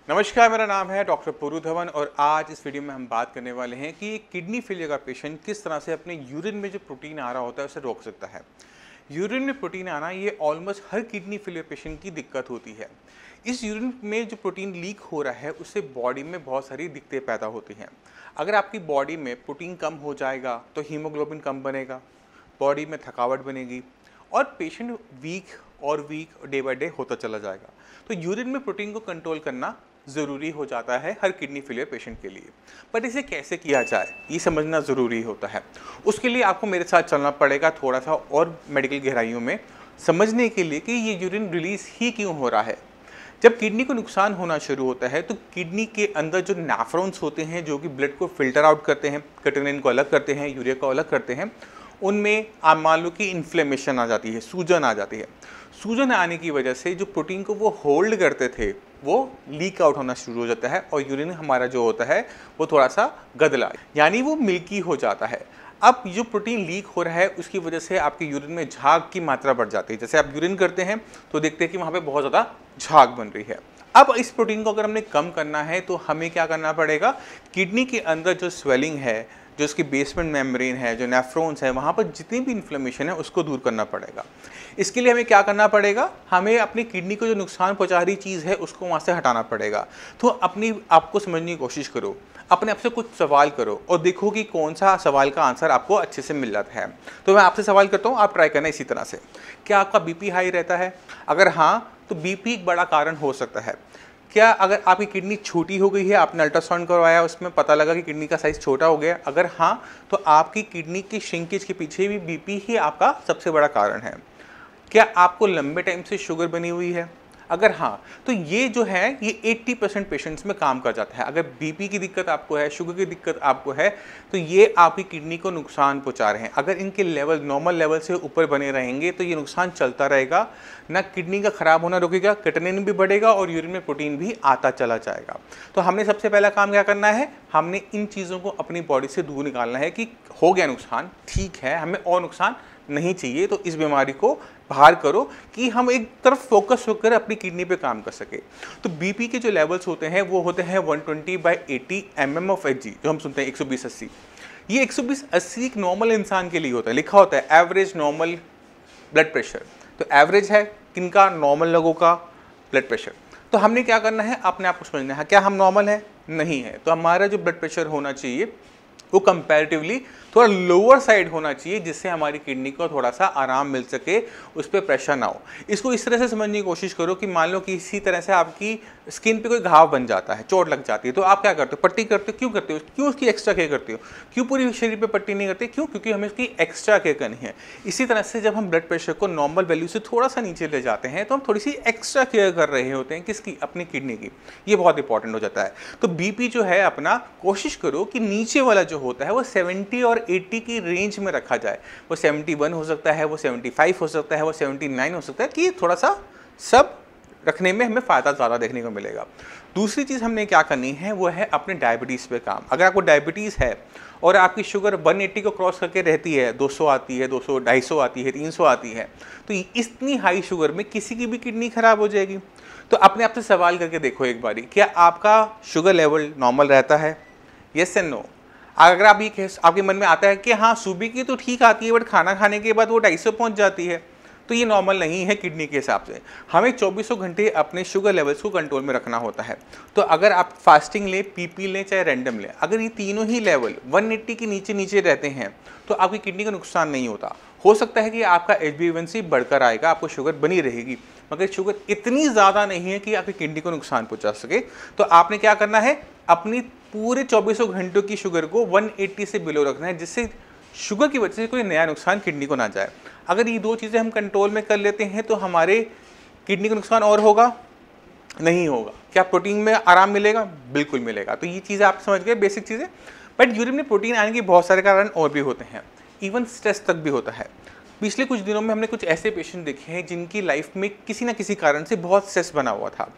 नमस्कार, मेरा नाम है डॉक्टर पुरु धवन और आज इस वीडियो में हम बात करने वाले हैं कि किडनी फेलियर का पेशेंट किस तरह से अपने यूरिन में जो प्रोटीन आ रहा होता है उसे रोक सकता है। यूरिन में प्रोटीन आना ये ऑलमोस्ट हर किडनी फेलियर पेशेंट की दिक्कत होती है। इस यूरिन में जो प्रोटीन लीक हो रहा है उससे बॉडी में बहुत सारी दिक्कतें पैदा होती हैं। अगर आपकी बॉडी में प्रोटीन कम हो जाएगा तो हीमोग्लोबिन कम बनेगा, बॉडी में थकावट बनेगी और patient weak day by day होता चला जाएगा। तो यूरिन में प्रोटीन को कंट्रोल करना ज़रूरी हो जाता है हर किडनी फेलियर पेशेंट के लिए। बट इसे कैसे किया जाए ये समझना ज़रूरी होता है। उसके लिए आपको मेरे साथ चलना पड़ेगा थोड़ा सा और मेडिकल गहराइयों में समझने के लिए कि ये यूरिन रिलीज़ ही क्यों हो रहा है। जब किडनी को नुकसान होना शुरू होता है तो किडनी के अंदर जो नेफ्रॉन्स होते हैं जो कि ब्लड को फिल्टर आउट करते हैं, क्रिएटिनिन को अलग करते हैं, यूरिया को अलग करते हैं, उनमें आप मान लो कि इन्फ्लेमेशन आ जाती है, सूजन आ जाती है। सूजन आने की वजह से जो प्रोटीन को वो होल्ड करते थे वो लीक आउट होना शुरू हो जाता है और यूरिन हमारा जो होता है वो थोड़ा सा गदला यानी वो मिल्की हो जाता है। अब जो प्रोटीन लीक हो रहा है उसकी वजह से आपके यूरिन में झाग की मात्रा बढ़ जाती है। जैसे आप यूरिन करते हैं तो देखते हैं कि वहाँ पे बहुत ज़्यादा झाग बन रही है। अब इस प्रोटीन को अगर हमने कम करना है तो हमें क्या करना पड़ेगा, किडनी के अंदर जो स्वेलिंग है, जो इसकी बेसमेंट मेम्ब्रेन है, जो नेफ्रॉन्स है, वहाँ पर जितनी भी इन्फ्लेमेशन है उसको दूर करना पड़ेगा। इसके लिए हमें क्या करना पड़ेगा, हमें अपनी किडनी को जो नुकसान पहुँचा रही चीज़ है उसको वहाँ से हटाना पड़ेगा। तो अपनी आपको समझने की कोशिश करो, अपने आप से कुछ सवाल करो और देखो कि कौन सा सवाल का आंसर आपको अच्छे से मिल जाता है। तो मैं आपसे सवाल करता हूँ, आप ट्राई करना इसी तरह से। क्या आपका बीपी हाई रहता है? अगर हाँ तो बीपी एक बड़ा कारण हो सकता है। क्या अगर आपकी किडनी छोटी हो गई है, आपने अल्ट्रासाउंड करवाया, उसमें पता लगा कि किडनी का साइज़ छोटा हो गया, अगर हाँ तो आपकी किडनी की श्रिंकेज के पीछे भी बीपी ही आपका सबसे बड़ा कारण है। क्या आपको लंबे टाइम से शुगर बनी हुई है? अगर हाँ तो ये जो है ये 80% पेशेंट्स में काम कर जाता है। अगर बीपी की दिक्कत आपको है, शुगर की दिक्कत आपको है तो ये आपकी किडनी को नुकसान पहुंचा रहे हैं। अगर इनके लेवल नॉर्मल लेवल से ऊपर बने रहेंगे तो ये नुकसान चलता रहेगा, ना किडनी का ख़राब होना रुकेगा, क्रिएटिनिन भी बढ़ेगा और यूरिन में प्रोटीन भी आता चला जाएगा। तो हमने सबसे पहला काम क्या करना है, हमने इन चीज़ों को अपनी बॉडी से दूर निकालना है कि हो गया नुकसान, ठीक है, हमें और नुकसान नहीं चाहिए, तो इस बीमारी को बाहर करो कि हम एक तरफ फोकस होकर अपनी किडनी पे काम कर सके। तो बीपी के जो लेवल्स होते हैं वो होते हैं 120/80 mm of Hg, जो हम सुनते हैं 120/80। ये 120/80 एक नॉर्मल इंसान के लिए होता है, लिखा होता है एवरेज नॉर्मल ब्लड प्रेशर। तो एवरेज है किनका? नॉर्मल लोगों का ब्लड प्रेशर। तो हमने क्या करना है, अपने आप को समझना है क्या हम नॉर्मल है? नहीं है। तो हमारा जो ब्लड प्रेशर होना चाहिए वो कंपैरेटिवली थोड़ा लोअर साइड होना चाहिए जिससे हमारी किडनी को थोड़ा सा आराम मिल सके, उस पर प्रेशर ना हो। इसको इस तरह से समझने की कोशिश करो कि मान लो कि इसी तरह से आपकी स्किन पे कोई घाव बन जाता है, चोट लग जाती है, तो आप क्या करते हो? पट्टी करते हो। क्यों करते हो? क्यों उसकी एक्स्ट्रा केयर करते हो? क्यों पूरी शरीर पे पट्टी नहीं करते? क्यों? क्योंकि हमें उसकी एक्स्ट्रा केयर करनी है। इसी तरह से जब हम ब्लड प्रेशर को नॉर्मल वैल्यू से थोड़ा सा नीचे ले जाते हैं तो हम थोड़ी सी एक्स्ट्रा केयर कर रहे होते हैं। किसकी? अपनी किडनी की। ये बहुत इंपॉर्टेंट हो जाता है। तो बीपी जो है अपना कोशिश करो कि नीचे वाला जो होता है वो 70 और 80 की रेंज में रखा जाए। वो 71 हो सकता है, वो 75 हो सकता है, वो 79 हो सकता है, कि थोड़ा सा सब रखने में हमें फ़ायदा ज़्यादा देखने को मिलेगा। दूसरी चीज़ हमने क्या करनी है वो है अपने डायबिटीज़ पे काम। अगर आपको डायबिटीज़ है और आपकी शुगर 180 को क्रॉस करके रहती है, 200 आती है, 200 250 आती है, 300 आती है, तो इतनी हाई शुगर में किसी की भी किडनी ख़राब हो जाएगी। तो अपने आप से सवाल करके देखो एक बारी, क्या आपका शुगर लेवल नॉर्मल रहता है? Yes and no. अगर आप ये आपके मन में आता है कि हाँ सुबह की तो ठीक आती है बट खाना खाने के बाद वो 250 पहुँच जाती है, तो ये नॉर्मल नहीं है किडनी के हिसाब से। हमें 24 घंटे अपने शुगर लेवल्स को कंट्रोल में रखना होता है। तो अगर आप फास्टिंग लें, पीपी लें, चाहे रैंडम लें, अगर ये तीनों ही लेवल 180 के नीचे नीचे रहते हैं तो आपकी किडनी का नुकसान नहीं होता। हो सकता है कि आपका HbA1c बढ़कर आएगा, आपको शुगर बनी रहेगी, मगर शुगर इतनी ज़्यादा नहीं है कि आपकी किडनी को नुकसान पहुँचा सके। तो आपने क्या करना है, अपनी पूरे 24 घंटों की शुगर को 180 से बिलो रखना है, जिससे शुगर की वजह से कोई नया नुकसान किडनी को ना जाए। अगर ये दो चीज़ें हम कंट्रोल में कर लेते हैं तो हमारे किडनी को नुकसान और होगा नहीं होगा। क्या प्रोटीन में आराम मिलेगा? बिल्कुल मिलेगा। तो ये चीज़ें आप समझ गए, बेसिक चीज़ें। बट यूरिन में प्रोटीन आने के बहुत सारे कारण और भी होते हैं, इवन स्ट्रेस तक भी होता है। पिछले कुछ दिनों में हमने कुछ ऐसे पेशेंट देखे हैं जिनकी लाइफ में किसी ना किसी कारण से बहुत स्ट्रेस बना हुआ था।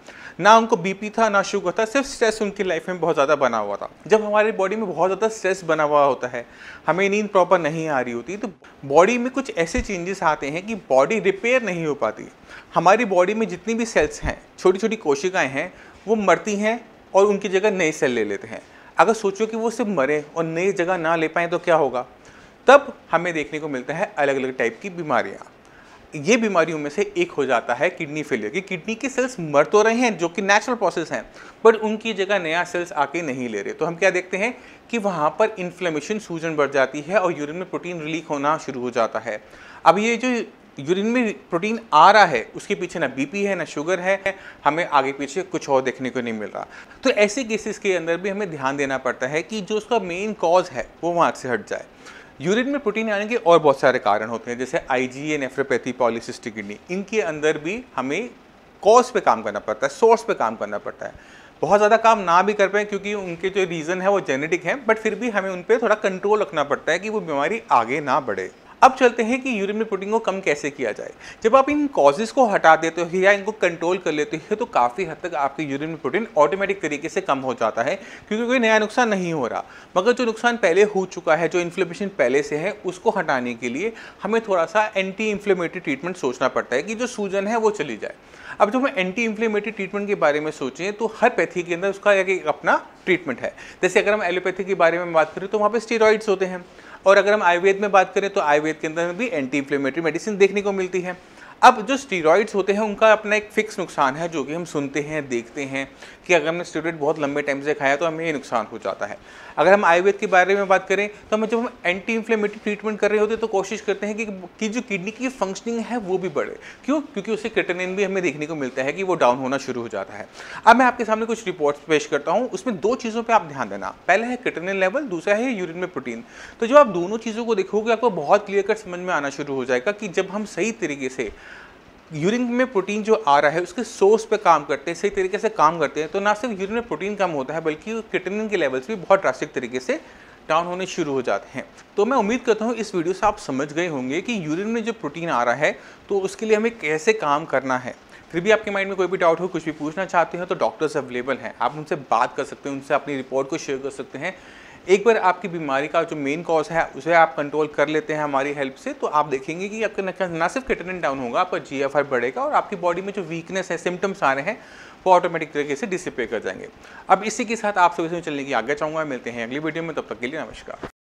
ना उनको बीपी था, ना शुगर था, सिर्फ स्ट्रेस उनकी लाइफ में बहुत ज़्यादा बना हुआ था। जब हमारी बॉडी में बहुत ज़्यादा स्ट्रेस बना हुआ होता है, हमें नींद प्रॉपर नहीं आ रही होती, तो बॉडी में कुछ ऐसे चेंजेस आते हैं कि बॉडी रिपेयर नहीं हो पाती। हमारी बॉडी में जितनी भी सेल्स हैं, छोटी छोटी कोशिकाएँ हैं, वो मरती हैं और उनकी जगह नए सेल ले लेते हैं। अगर सोचो कि वो सिर्फ मरे और नई जगह ना ले पाएँ तो क्या होगा? तब हमें देखने को मिलता है अलग अलग टाइप की बीमारियाँ। ये बीमारियों में से एक हो जाता है किडनी फेलियर, कि किडनी के सेल्स मर तो रहे हैं जो कि नेचुरल प्रोसेस हैं, बट उनकी जगह नया सेल्स आके नहीं ले रहे। तो हम क्या देखते हैं कि वहाँ पर इन्फ्लेमेशन, सूजन बढ़ जाती है और यूरिन में प्रोटीन रिलीक होना शुरू हो जाता है। अब ये जो यूरिन में प्रोटीन आ रहा है उसके पीछे ना बीपी है ना शुगर है, हमें आगे पीछे कुछ और देखने को नहीं मिल रहा। तो ऐसे केसेस के अंदर भी हमें ध्यान देना पड़ता है कि जो उसका मेन कॉज है वो वहाँ से हट जाए। यूरिन में प्रोटीन आने के और बहुत सारे कारण होते हैं, जैसे आईजीए, नेफ्रोपैथी, पॉलीसिस्टिक किडनी। इनके अंदर भी हमें कॉज पे काम करना पड़ता है, सोर्स पे काम करना पड़ता है। बहुत ज़्यादा काम ना भी कर पाए क्योंकि उनके जो रीज़न है वो जेनेटिक है, बट फिर भी हमें उन पर थोड़ा कंट्रोल रखना पड़ता है कि वो बीमारी आगे ना बढ़े। अब चलते हैं कि यूरिन में प्रोटीन को कम कैसे किया जाए। जब आप इन कॉजेज़ को हटा देते हो या इनको कंट्रोल कर लेते हो तो काफ़ी हद तक आपके यूरिन में प्रोटीन ऑटोमेटिक तरीके से कम हो जाता है, क्योंकि कोई नया नुकसान नहीं हो रहा। मगर जो नुकसान पहले हो चुका है, जो इन्फ्लेमेशन पहले से है, उसको हटाने के लिए हमें थोड़ा सा एंटी इन्फ्लेमेटरी ट्रीटमेंट सोचना पड़ता है कि जो सूजन है वो चली जाए। अब जब हम एंटी इन्फ्लेमेटरी ट्रीटमेंट के बारे में सोचें तो हर पैथी के अंदर उसका एक अपना ट्रीटमेंट है। जैसे अगर हम एलोपैथी के बारे में बात करें तो वहाँ पे स्टेरॉइड्स होते हैं, और अगर हम आयुर्वेद में बात करें तो आयुर्वेद के अंदर भी एंटी इन्फ्लेमेटरी मेडिसिन देखने को मिलती है। अब जो स्टेरॉइड्स होते हैं उनका अपना एक फिक्स नुकसान है, जो कि हम सुनते हैं, देखते हैं कि अगर हमने स्टेरॉइड बहुत लंबे टाइम से खाया तो हमें ये नुकसान हो जाता है। अगर हम आयुर्वेद के बारे में बात करें तो जब हम एंटी इन्फ्लेमेटरी ट्रीटमेंट कर रहे होते हैं तो कोशिश करते हैं कि जो किडनी की फंक्शनिंग है वो भी बढ़े। क्यों? क्योंकि उससे क्रिएटिनिन भी हमें देखने को मिलता है कि वो डाउन होना शुरू हो जाता है। अब मैं आपके सामने कुछ रिपोर्ट्स पेश करता हूँ, उसमें दो चीज़ों पर आप ध्यान देना। पहला है क्रिएटिनिन लेवल, दूसरा है यूरिन में प्रोटीन। तो जब आप दोनों चीज़ों को देखोगे आपको बहुत क्लियर कट समझ में आना शुरू हो जाएगा कि जब हम सही तरीके से यूरिन में प्रोटीन जो आ रहा है उसके सोर्स पे काम करते हैं, सही तरीके से काम करते हैं, तो ना सिर्फ यूरिन में प्रोटीन कम होता है बल्कि क्रिएटिनिन के लेवल्स भी बहुत ड्रास्टिक तरीके से डाउन होने शुरू हो जाते हैं। तो मैं उम्मीद करता हूँ इस वीडियो से आप समझ गए होंगे कि यूरिन में जो प्रोटीन आ रहा है तो उसके लिए हमें कैसे काम करना है। फिर भी आपके माइंड में कोई भी डाउट हो, कुछ भी पूछना चाहते हो तो डॉक्टर्स अवेलेबल हैं, आप उनसे बात कर सकते हैं, उनसे अपनी रिपोर्ट को शेयर कर सकते हैं। एक बार आपकी बीमारी का जो मेन कॉज है उसे आप कंट्रोल कर लेते हैं हमारी हेल्प से, तो आप देखेंगे कि आपका ना सिर्फ क्रिएटिनिन डाउन होगा, आपका जीएफआर बढ़ेगा और आपकी बॉडी में जो वीकनेस है, सिम्टम्स आ रहे हैं, वो ऑटोमेटिक तरीके से डिसिपेट कर जाएंगे। अब इसी के साथ आप सभी से चलने की आज्ञा चाहूँगा। मिलते हैं अगली वीडियो में, तब तक के लिए नमस्कार।